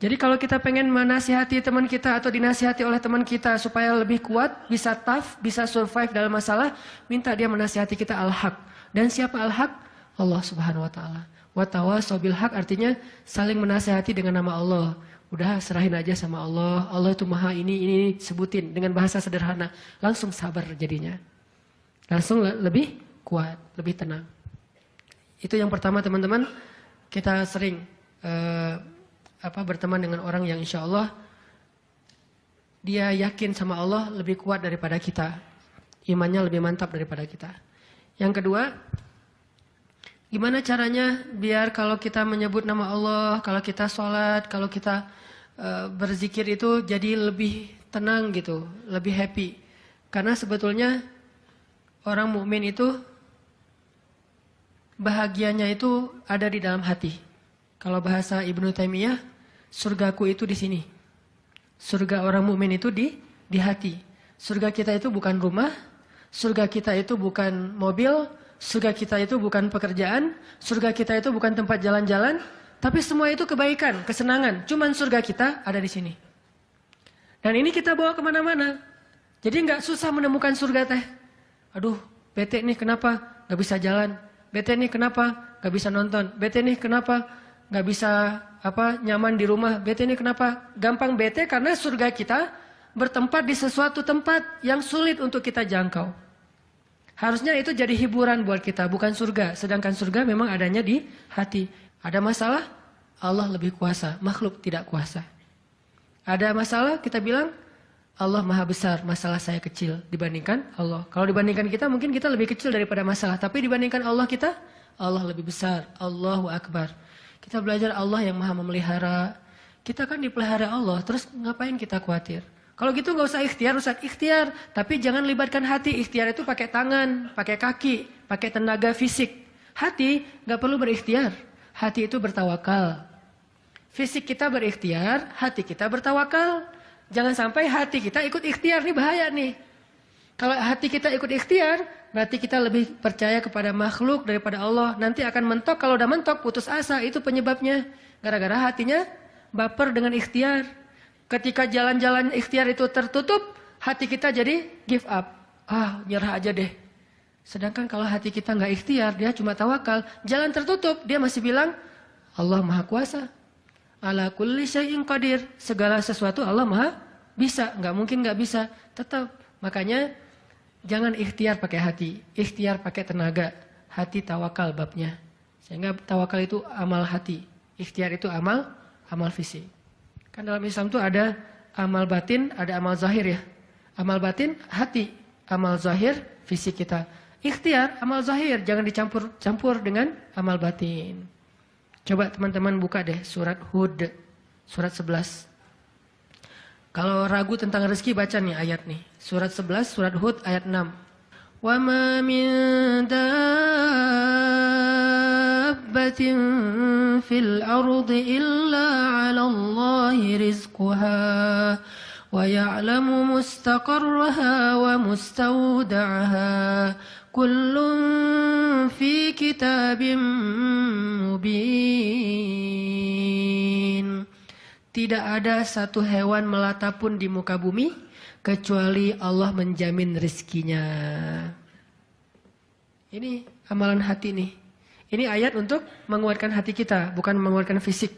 Jadi kalau kita pengen menasihati teman kita atau dinasihati oleh teman kita supaya lebih kuat, bisa tough, bisa survive dalam masalah, minta dia menasihati kita al-haq. Dan siapa al-haq? Allah Subhanahu wa taala. Wa tawasau bil haq artinya saling menasihati dengan nama Allah. Udah serahin aja sama Allah. Allah itu maha ini sebutin dengan bahasa sederhana. Langsung sabar jadinya. Langsung lebih kuat, lebih tenang. Itu yang pertama teman-teman. Kita sering berteman dengan orang yang insya Allah dia yakin sama Allah lebih kuat daripada kita. Imannya lebih mantap daripada kita. Yang kedua, gimana caranya biar kalau kita menyebut nama Allah, kalau kita sholat, kalau kita berzikir itu jadi lebih tenang gitu, lebih happy. Karena sebetulnya orang mukmin itu bahagianya itu ada di dalam hati. Kalau bahasa Ibnu Taimiyah, surgaku itu di sini. Surga orang mukmin itu di hati. Surga kita itu bukan rumah, surga kita itu bukan mobil, surga kita itu bukan pekerjaan, surga kita itu bukan tempat jalan-jalan, tapi semua itu kebaikan, kesenangan. Cuman surga kita ada di sini. Dan ini kita bawa kemana-mana. Jadi nggak susah menemukan surga teh. Aduh, bete nih kenapa nggak bisa jalan? Bete nih kenapa nggak bisa nonton? Bete nih kenapa nggak bisa nyaman di rumah? Bete nih kenapa? Gampang bete karena surga kita bertempat di sesuatu tempat yang sulit untuk kita jangkau. Harusnya itu jadi hiburan buat kita, bukan surga. Sedangkan surga memang adanya di hati. Ada masalah, Allah lebih kuasa, makhluk tidak kuasa. Ada masalah, kita bilang, Allah maha besar, masalah saya kecil dibandingkan Allah. Kalau dibandingkan kita, mungkin kita lebih kecil daripada masalah. Tapi dibandingkan Allah kita, Allah lebih besar. Allahu Akbar. Kita belajar Allah yang maha memelihara. Kita kan dipelihara Allah, terus ngapain kita khawatir? Kalau gitu nggak usah ikhtiar, Ustaz. Ikhtiar, tapi jangan libatkan hati. Ikhtiar itu pakai tangan, pakai kaki, pakai tenaga fisik. Hati nggak perlu berikhtiar. Hati itu bertawakal. Fisik kita berikhtiar, hati kita bertawakal. Jangan sampai hati kita ikut ikhtiar, ini bahaya nih. Kalau hati kita ikut ikhtiar, berarti kita lebih percaya kepada makhluk daripada Allah. Nanti akan mentok, kalau udah mentok putus asa, itu penyebabnya. Gara-gara hatinya baper dengan ikhtiar. Ketika jalan-jalan ikhtiar itu tertutup, hati kita jadi give up. Nyerah aja deh. Sedangkan kalau hati kita nggak ikhtiar, dia cuma tawakal. Jalan tertutup, dia masih bilang, Allah maha kuasa. Ala kulli syai'in qadir. Segala sesuatu Allah maha bisa. Nggak mungkin nggak bisa. Tetap. Makanya jangan ikhtiar pakai hati. Ikhtiar pakai tenaga. Hati tawakal babnya. Sehingga tawakal itu amal hati. Ikhtiar itu amal fisik. Kan dalam Islam itu ada amal batin, ada amal zahir ya. Amal batin hati. Amal zahir fisik kita. Ikhtiar amal zahir. Jangan dicampur dengan amal batin. Coba teman-teman buka deh surat Hud, surat 11. Kalau ragu tentang rezeki baca nih ayat nih. Surat 11, surat Hud ayat 6. Wa ma min dabbatin fil ardi illa 'ala Allahi rizquha wa ya'lamu mustaqarraha wa mustawda'aha. Kullun fi kitabim mubin. Tidak ada satu hewan melata pun di muka bumi kecuali Allah menjamin rezekinya. Ini amalan hati nih. Ini ayat untuk menguatkan hati kita, bukan menguatkan fisik.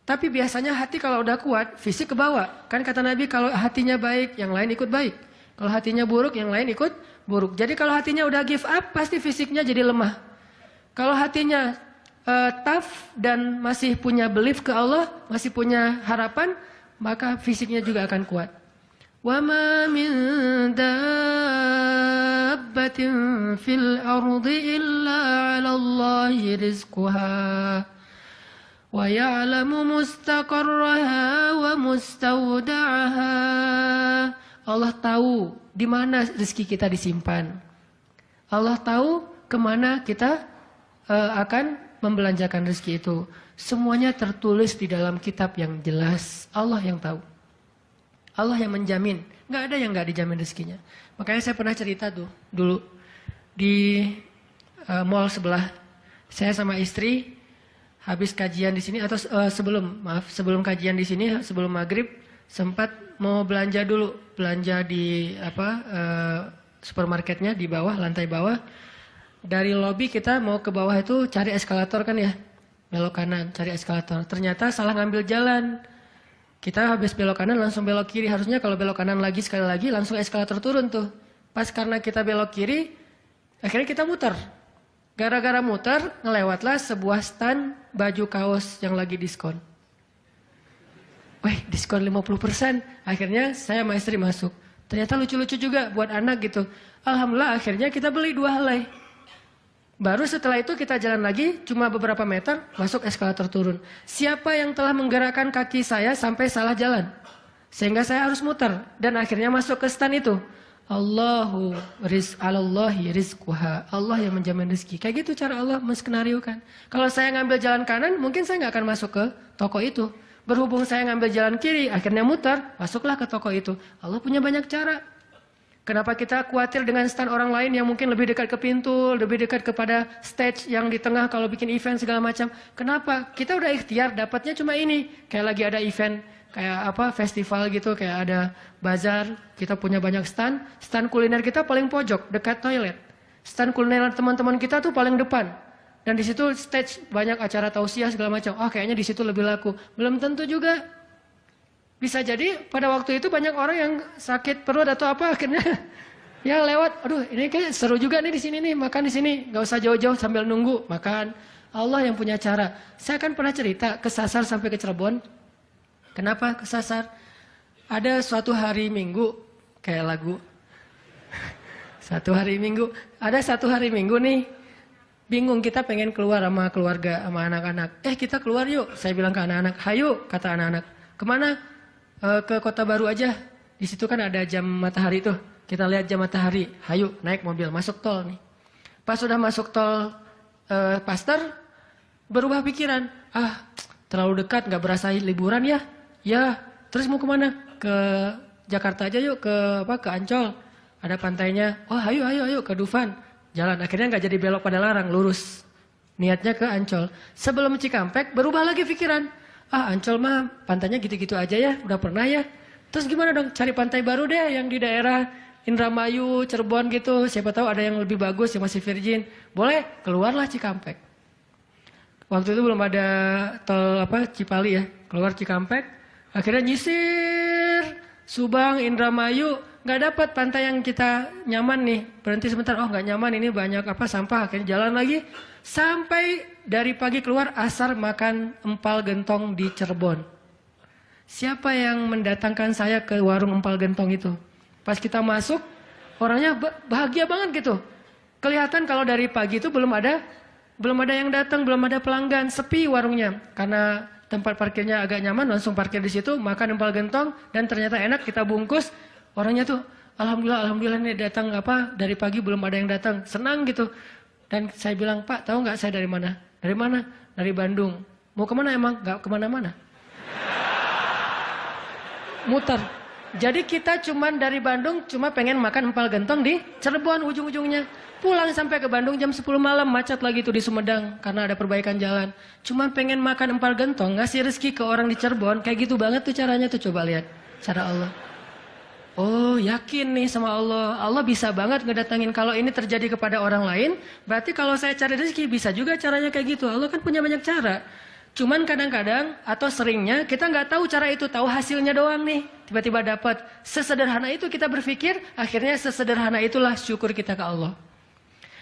Tapi biasanya hati kalau udah kuat, fisik ke bawah. Kan kata Nabi kalau hatinya baik, yang lain ikut baik. Kalau hatinya buruk, yang lain ikut buruk. Jadi kalau hatinya udah give up, pasti fisiknya jadi lemah. Kalau hatinya tough dan masih punya belief ke Allah, masih punya harapan, maka fisiknya juga akan kuat. Wa ma min dabbatin fil ardi illa 'ala Allahi rizquha wa ya'lamu mustaqarraha wa mustawda'aha. Allah tahu di mana rezeki kita disimpan. Allah tahu kemana kita akan membelanjakan rezeki itu. Semuanya tertulis di dalam kitab yang jelas. Allah yang tahu. Allah yang menjamin. Nggak ada yang nggak dijamin rezekinya. Makanya saya pernah cerita tuh dulu. di mall sebelah. Saya sama istri habis kajian di sini atau sebelum kajian di sini sebelum maghrib sempat mau belanja dulu, belanja di supermarketnya di bawah, lantai bawah. Dari lobi kita mau ke bawah itu cari eskalator kan ya, belok kanan cari eskalator. Ternyata salah ngambil jalan. Kita habis belok kanan langsung belok kiri. Harusnya kalau belok kanan lagi sekali lagi langsung eskalator turun tuh. Pas karena kita belok kiri, akhirnya kita muter. Gara-gara muter, ngelewatlah sebuah stand baju kaos yang lagi diskon. Wih, diskon 50%. Akhirnya saya sama istri masuk. Ternyata lucu-lucu juga buat anak gitu. Alhamdulillah akhirnya kita beli 2 helai. Baru setelah itu kita jalan lagi, cuma beberapa meter, masuk eskalator turun. Siapa yang telah menggerakkan kaki saya sampai salah jalan? Sehingga saya harus muter. Dan akhirnya masuk ke stand itu. Alallahi rizquha. Allah yang menjamin rezeki. Kayak gitu cara Allah menskenariokan. Kalau saya ngambil jalan kanan, mungkin saya nggak akan masuk ke toko itu. Berhubung saya ngambil jalan kiri, akhirnya muter, masuklah ke toko itu. Allah punya banyak cara. Kenapa kita khawatir dengan stand orang lain yang mungkin lebih dekat ke pintu, lebih dekat kepada stage yang di tengah kalau bikin event segala macam. Kenapa? Kita udah ikhtiar, dapatnya cuma ini. Kayak lagi ada event, kayak festival gitu, kayak ada bazar, kita punya banyak stand. Stand kuliner kita paling pojok, dekat toilet. Stand kuliner teman-teman kita tuh paling depan. Dan di situ stage banyak acara tausiah segala macam. Oh, kayaknya di situ lebih laku. Belum tentu juga. Bisa jadi pada waktu itu banyak orang yang sakit perut atau apa akhirnya ya lewat. Aduh, ini kayak seru juga nih di sini nih, makan di sini. Gak usah jauh-jauh sambil nunggu makan. Allah yang punya cara. Saya kan pernah cerita kesasar sampai ke Cirebon. Kenapa kesasar? Ada suatu hari Minggu, kayak lagu. Satu hari Minggu, ada satu hari Minggu nih. Bingung, kita pengen keluar sama keluarga, sama anak-anak. Kita keluar yuk, saya bilang ke anak-anak. Hayu, kata anak-anak. Kemana? Ke Kota Baru aja. Di situ kan ada jam matahari tuh. Kita lihat jam matahari. Hayu, naik mobil, masuk tol nih. Pas sudah masuk tol Pasteur, berubah pikiran. Terlalu dekat, gak berasa liburan ya. Ya, terus mau kemana? Ke Jakarta aja yuk, ke Ancol. Ada pantainya. Oh, ayo ke Dufan. Jalan, akhirnya nggak jadi belok pada larang, lurus. Niatnya ke Ancol. Sebelum Cikampek, berubah lagi pikiran. Ancol mah pantainya gitu-gitu aja ya, udah pernah ya. Terus gimana dong, cari pantai baru deh yang di daerah Indramayu, Cirebon gitu. Siapa tahu ada yang lebih bagus, yang masih virgin. Boleh, keluarlah Cikampek. Waktu itu belum ada tol Cipali ya. Keluar Cikampek, akhirnya nyisir Subang, Indramayu. Nggak dapat pantai yang kita nyaman nih. Berhenti sebentar, nggak nyaman, ini banyak sampah. Akhirnya jalan lagi. Sampai dari pagi keluar, asar makan empal gentong di Cirebon. Siapa yang mendatangkan saya ke warung empal gentong itu? Pas kita masuk, orangnya bahagia banget gitu. Kelihatan kalau dari pagi itu belum ada yang datang, belum ada pelanggan. Sepi warungnya. Karena tempat parkirnya agak nyaman, langsung parkir di situ, makan empal gentong. Dan ternyata enak, kita bungkus. Orangnya tuh, alhamdulillah nih datang dari pagi belum ada yang datang, senang gitu. Dan saya bilang, Pak, tahu nggak saya dari mana? Dari mana? Dari Bandung. Mau kemana emang? Nggak kemana-mana. Muter. Jadi kita cuman dari Bandung cuma pengen makan empal gentong di Cirebon ujung-ujungnya. Pulang sampai ke Bandung jam 10 malam, macet lagi tuh di Sumedang karena ada perbaikan jalan. Cuma pengen makan empal gentong, ngasih rezeki ke orang di Cirebon, kayak gitu banget tuh caranya tuh, coba lihat cara Allah. Oh, yakin nih sama Allah. Allah bisa banget ngedatangin. Kalau ini terjadi kepada orang lain, berarti kalau saya cari rezeki bisa juga caranya kayak gitu. Allah kan punya banyak cara. Cuman kadang-kadang atau seringnya kita nggak tahu cara itu, tahu hasilnya doang nih. Tiba-tiba dapat. Sesederhana itu kita berpikir, akhirnya sesederhana itulah syukur kita ke Allah.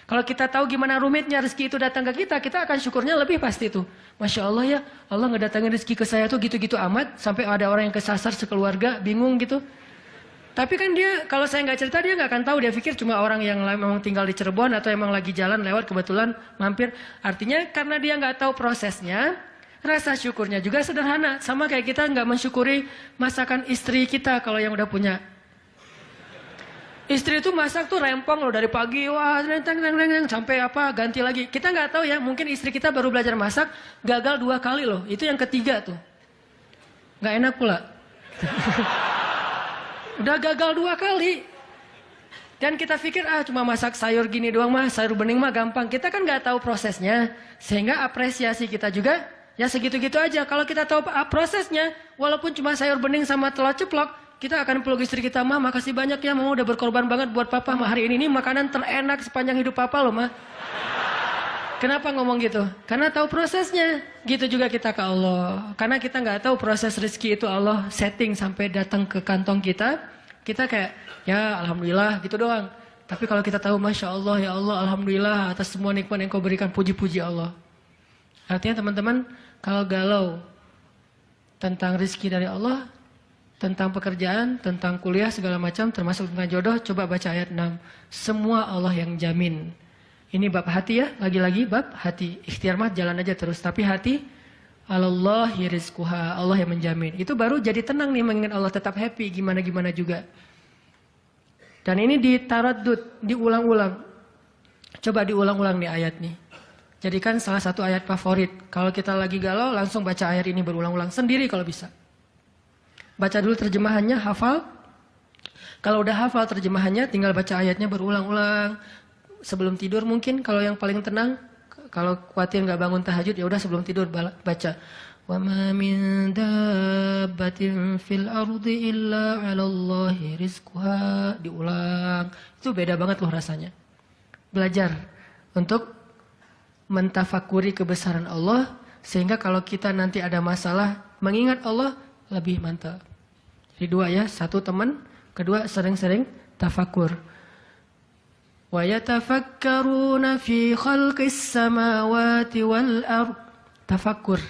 Kalau kita tahu gimana rumitnya rezeki itu datang ke kita, kita akan syukurnya lebih pasti tuh. Masya Allah ya, Allah ngedatangin rezeki ke saya tuh gitu-gitu amat. Sampai ada orang yang kesasar sekeluarga, bingung gitu. Tapi kan dia, kalau saya nggak cerita dia nggak akan tahu. Dia pikir cuma orang yang memang tinggal di Cirebon atau emang lagi jalan lewat kebetulan mampir. Artinya karena dia nggak tahu prosesnya, rasa syukurnya juga sederhana. Sama kayak kita nggak mensyukuri masakan istri kita kalau yang udah punya. Istri itu masak tuh rempong loh dari pagi, wah sampai ganti lagi. Kita nggak tahu ya, mungkin istri kita baru belajar masak, gagal 2 kali loh. Itu yang ketiga tuh, nggak enak pula. Udah gagal 2 kali. Dan kita pikir cuma masak sayur gini doang mah, sayur bening mah gampang. Kita kan nggak tahu prosesnya, sehingga apresiasi kita juga ya segitu-gitu aja. Kalau kita tahu prosesnya, walaupun cuma sayur bening sama telur ceplok, kita akan peluk istri kita, mah makasih banyak ya, mama udah berkorban banget buat papa, mah hari ini makanan terenak sepanjang hidup papa loh mah. Kenapa ngomong gitu? Karena tahu prosesnya. Gitu juga kita ke Allah. Karena kita nggak tahu proses rezeki itu Allah setting sampai datang ke kantong kita. Kita kayak, ya alhamdulillah gitu doang. Tapi kalau kita tahu, Masya Allah, ya Allah, alhamdulillah atas semua nikmat yang kau berikan, puji-puji Allah. Artinya teman-teman, kalau galau tentang rezeki dari Allah, tentang pekerjaan, tentang kuliah, segala macam, termasuk tentang jodoh, coba baca ayat 6. Semua Allah yang jamin. Ini bab hati ya, lagi-lagi bab hati. Ikhtiar mah jalan aja terus. Tapi hati, Allahi rizquha, Allah yang menjamin. Itu baru jadi tenang nih mengingat Allah, tetap happy, gimana-gimana juga. Dan ini ditaraddud, diulang-ulang. Coba diulang-ulang nih ayat nih. Jadikan salah satu ayat favorit. Kalau kita lagi galau, langsung baca ayat ini berulang-ulang. Sendiri kalau bisa. Baca dulu terjemahannya, hafal. Kalau udah hafal terjemahannya, tinggal baca ayatnya berulang-ulang. Sebelum tidur mungkin, kalau yang paling tenang, kalau khawatir nggak bangun tahajud, ya udah sebelum tidur baca. Wa ma min dabbatin fil ardi illa 'alallahi rizquha. Diulang. Itu beda banget loh rasanya. Belajar untuk mentafakuri kebesaran Allah, sehingga kalau kita nanti ada masalah, mengingat Allah lebih mantap. Jadi dua ya, satu teman, kedua sering-sering tafakur. Wa yatafakkaruna fi khalqis samawati wal ard. Tafakkur.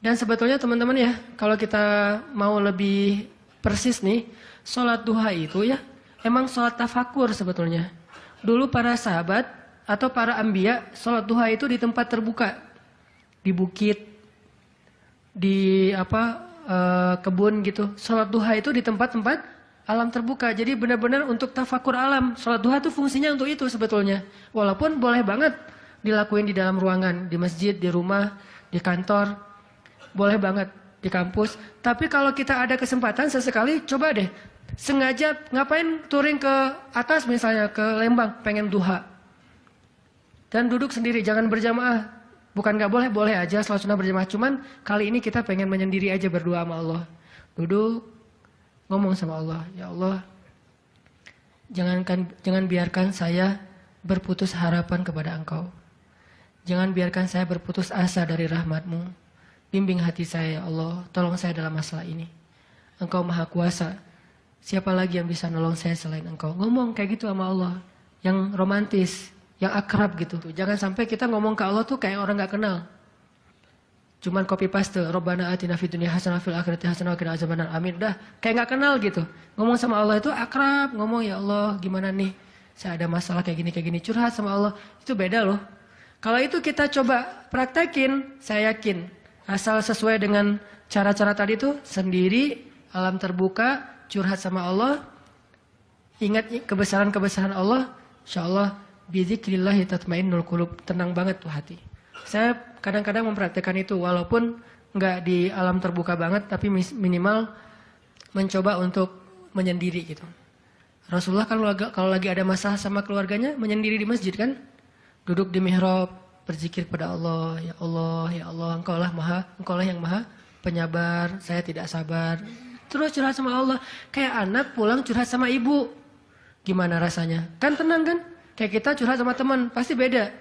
Dan sebetulnya teman-teman ya, kalau kita mau lebih persis nih, sholat duha itu ya, emang sholat tafakkur sebetulnya. Dulu para sahabat atau para anbiya, sholat duha itu di tempat terbuka. Di bukit, di kebun gitu. Sholat duha itu di tempat-tempat alam terbuka. Jadi benar-benar untuk tafakur alam. Sholat duha itu fungsinya untuk itu sebetulnya. Walaupun boleh banget dilakuin di dalam ruangan, di masjid, di rumah, di kantor. Boleh banget di kampus. Tapi kalau kita ada kesempatan sesekali, coba deh. Sengaja ngapain touring ke atas misalnya, ke Lembang, pengen duha. Dan duduk sendiri, jangan berjamaah. Bukan gak boleh, boleh aja sholat sunnah berjamaah. Cuman kali ini kita pengen menyendiri aja berdoa sama Allah. Duduk. Ngomong sama Allah, ya Allah, jangan biarkan saya berputus harapan kepada Engkau. Jangan biarkan saya berputus asa dari rahmat-Mu. Bimbing hati saya, ya Allah, tolong saya dalam masalah ini. Engkau maha kuasa. Siapa lagi yang bisa nolong saya selain Engkau? Ngomong kayak gitu sama Allah. Yang romantis, yang akrab gitu. Jangan sampai kita ngomong ke Allah tuh kayak orang gak kenal. Cuman copy paste, Rabbana atina fid dunya hasanah fil akhirati hasanah wa qina azabannar. Amin. Dah, kayak enggak kenal gitu. Ngomong sama Allah itu akrab, ngomong ya Allah, gimana nih? Saya ada masalah kayak gini, curhat sama Allah. Itu beda loh. Kalau itu kita coba praktekin, saya yakin asal sesuai dengan cara-cara tadi tuh, sendiri, alam terbuka, curhat sama Allah, ingat kebesaran-kebesaran Allah, insyaallah bizikrillah tatmainnul qulub, tenang banget tuh hati. Saya kadang-kadang mempraktekkan itu walaupun nggak di alam terbuka banget, tapi minimal mencoba untuk menyendiri gitu. Rasulullah kalau lagi ada masalah sama keluarganya menyendiri di masjid kan, duduk di mihrab berzikir kepada Allah, ya Allah, ya Allah, Engkau lah yang maha penyabar, saya tidak sabar. Terus curhat sama Allah, kayak anak pulang curhat sama ibu, gimana rasanya? Kan tenang kan? Kayak kita curhat sama teman pasti beda.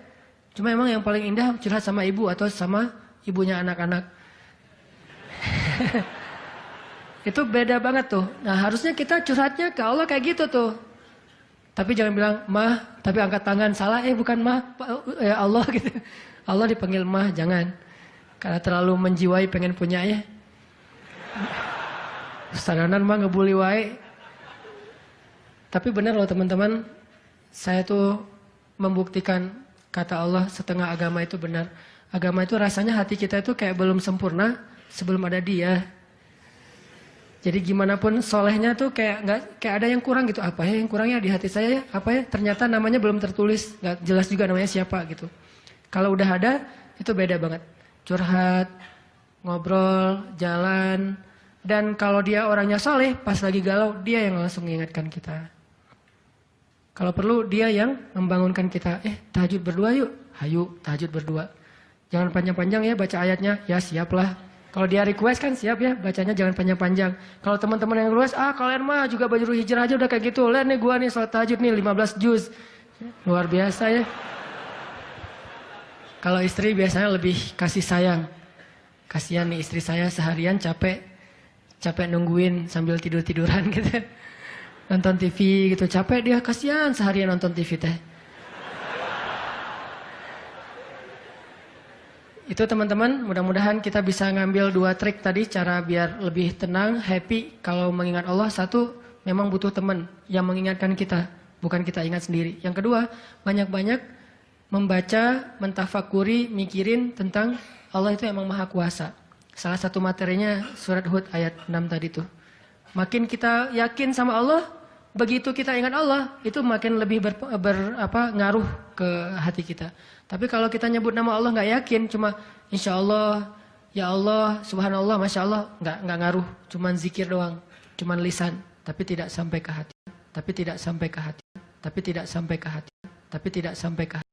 Cuma emang yang paling indah curhat sama ibu atau sama ibunya anak-anak. Itu beda banget tuh. Nah harusnya kita curhatnya ke Allah kayak gitu tuh. Tapi jangan bilang mah, tapi angkat tangan salah, bukan mah, ya Allah gitu. Allah dipanggil mah, jangan. Karena terlalu menjiwai pengen punya ya. Sadanan mah ngebully wae. Tapi benar loh teman-teman, saya tuh membuktikan kata Allah setengah agama itu benar. Agama itu rasanya hati kita itu kayak belum sempurna sebelum ada Dia. Jadi gimana pun solehnya tuh kayak ada yang kurang gitu. Apa ya yang kurangnya di hati saya ya? Apa ya? Ternyata namanya belum tertulis, nggak jelas juga namanya siapa gitu. Kalau udah ada itu beda banget. Curhat, ngobrol, jalan, dan kalau dia orangnya soleh, pas lagi galau dia yang langsung mengingatkan kita. Kalau perlu dia yang membangunkan kita. Tahajud berdua yuk. Hayu, tahajud berdua. Jangan panjang-panjang ya baca ayatnya. Ya siaplah. Kalau dia request kan siap ya. Bacanya jangan panjang-panjang. Kalau teman-teman yang request, kalian mah juga baju hijrah aja udah kayak gitu. Lihat nih gua nih salat tahajud nih 15 juz. Luar biasa ya. Kalau istri biasanya lebih kasih sayang. Kasihan nih istri saya seharian capek nungguin sambil tidur-tiduran gitu. Nonton TV gitu, capek dia, kasihan seharian nonton TV teh. Itu teman-teman, mudah-mudahan kita bisa ngambil 2 trik tadi, cara biar lebih tenang, happy. Kalau mengingat Allah, 1, memang butuh teman yang mengingatkan kita, bukan kita ingat sendiri. Yang kedua, banyak-banyak membaca, mentafakuri, mikirin tentang Allah itu emang maha kuasa. Salah satu materinya surat Hud ayat 6 tadi tuh. Makin kita yakin sama Allah, begitu kita ingat Allah, itu makin lebih ngaruh ke hati kita. Tapi kalau kita nyebut nama Allah nggak yakin, cuma insya Allah, ya Allah, subhanallah, masya Allah, nggak ngaruh. Cuman zikir doang, cuman lisan, tapi tidak sampai ke hati. Tapi tidak sampai ke hati. Tapi tidak sampai ke hati. Tapi tidak sampai ke hati.